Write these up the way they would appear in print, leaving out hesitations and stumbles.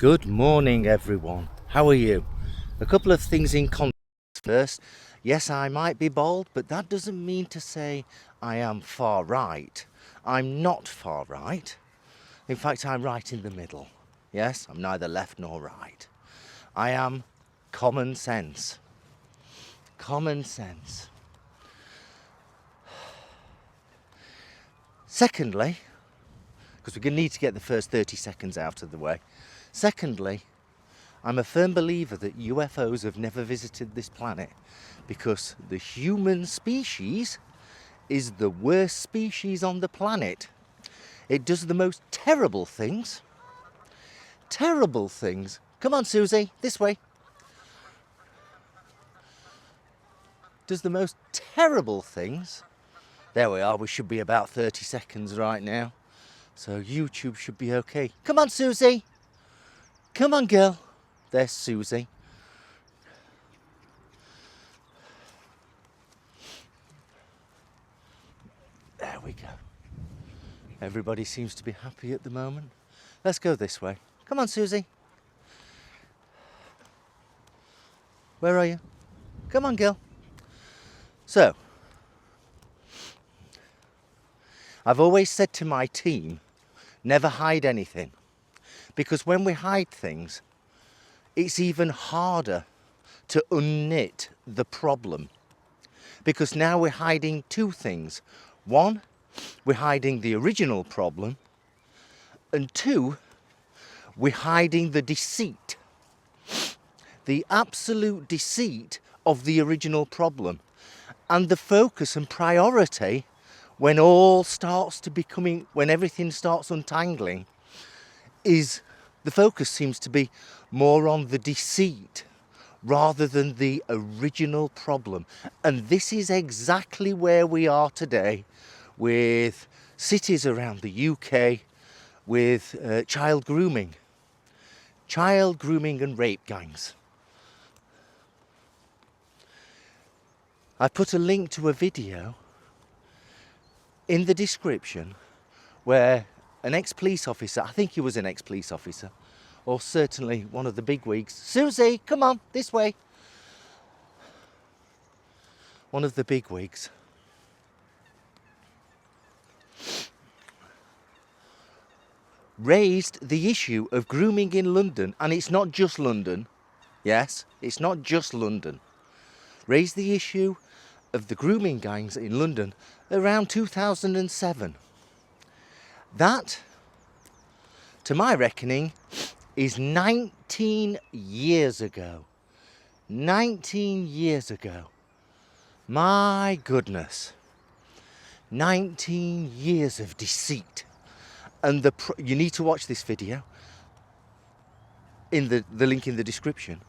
Good morning, everyone. How are you? A couple of things in context first. Yes, I might be bald, but that doesn't mean to say I am far right. I'm not far right. In fact, I'm right in the middle. Yes, I'm neither left nor right. I am common sense. Common sense. Secondly, because we're going to need to get the first 30 seconds out of the way. Secondly, I'm a firm believer that UFOs have never visited this planet because the human species is the worst species on the planet. It does the most terrible things. Terrible things. Come on, Susie, this way. Does the most terrible things. There we are, we should be about 30 seconds right now. So YouTube should be okay. Come on, Susie. Come on, girl. There's Susie. There we go. Everybody seems to be happy at the moment. Let's go this way. Come on, Susie. Where are you? Come on, girl. So, I've always said to my team, never hide anything. Because when we hide things, it's even harder to unknit the problem. Because now we're hiding two things. One, we're hiding the original problem. And two, we're hiding the deceit. The absolute deceit of the original problem. And the focus and priority when all starts to becoming, when everything starts untangling, is the focus seems to be more on the deceit rather than the original problem. And this is exactly where we are today with cities around the UK with child grooming and rape gangs. I put a link to a video in the description where an ex-police officer, I think he was an ex-police officer, or certainly one of the bigwigs. Susie, come on, this way. One of the bigwigs raised the issue of grooming in London, and it's not just London. Yes, it's not just London. Raised the issue of the grooming gangs in London around 2007. That, to my reckoning, is 19 years ago. 19 years ago. My goodness. 19 years of deceit. And you need to watch this video in the link in the description.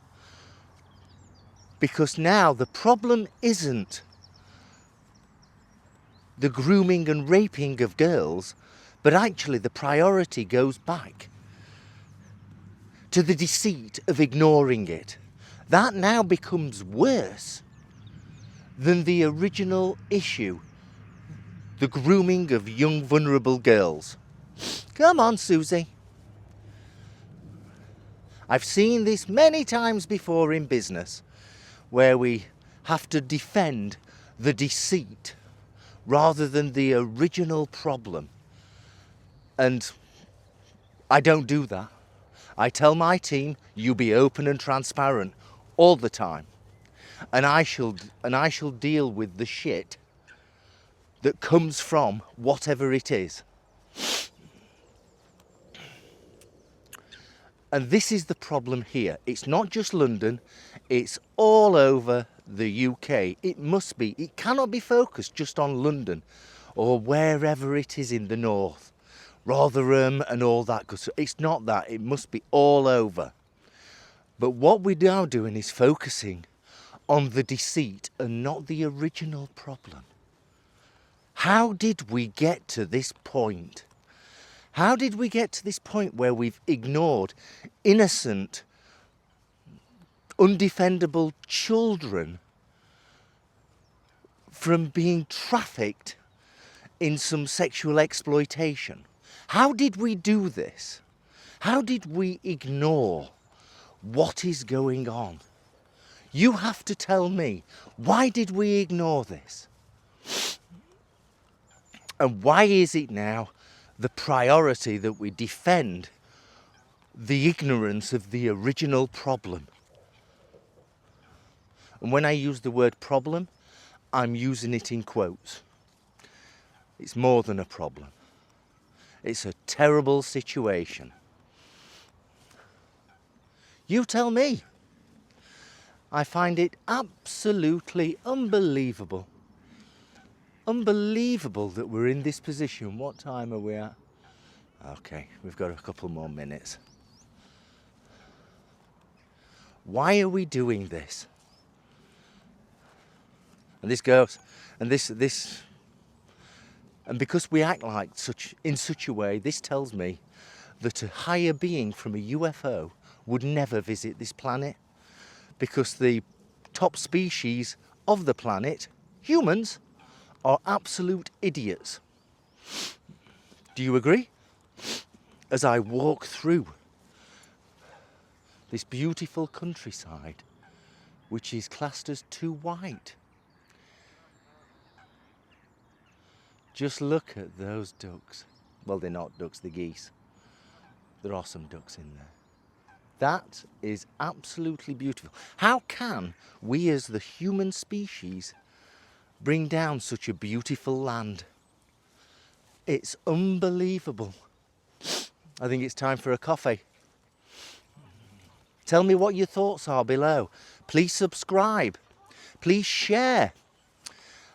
Because now the problem isn't the grooming and raping of girls, but actually the priority goes back to the deceit of ignoring it. That now becomes worse than the original issue, the grooming of young vulnerable girls. Come on, Susie. I've seen this many times before in business, where we have to defend the deceit rather than the original problem. And I don't do that. I tell my team, you be open and transparent all the time. And I shall deal with the shit that comes from whatever it is. And this is the problem here. It's not just London, it's all over the UK. It must be. It cannot be focused just on London or wherever it is in the north. Rotherham and all that. It's not that. It must be all over. But what we're now doing is focusing on the deceit and not the original problem. How did we get to this point? How did we get to this point where we've ignored innocent, undefendable children from being trafficked in some sexual exploitation? How did we do this? How did we ignore what is going on? You have to tell me, why did we ignore this? And why is it now the priority that we defend the ignorance of the original problem? And when I use the word problem, I'm using it in quotes. It's more than a problem. It's a terrible situation. You tell me. I find it absolutely unbelievable. Unbelievable that we're in this position. What time are we at? Okay, we've got a couple more minutes. Why are we doing this? And this goes, and and because we act like in such a way, this tells me that a higher being from a UFO would never visit this planet, because the top species of the planet, humans, are absolute idiots. Do you agree? As I walk through this beautiful countryside, which is classed as too white. Just look at those ducks. Well, they're not ducks, they're geese. There are some ducks in there. That is absolutely beautiful. How can we as the human species bring down such a beautiful land? It's unbelievable. I think it's time for a coffee. Tell me what your thoughts are below. Please subscribe. Please share.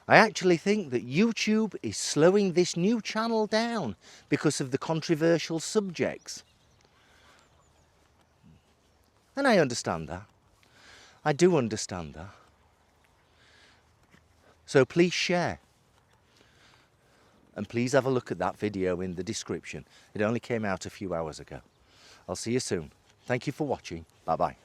I actually think that YouTube is slowing this new channel down because of the controversial subjects. And I understand that. I do understand that. So please share. And please have a look at that video in the description. It only came out a few hours ago. I'll see you soon. Thank you for watching. Bye-bye.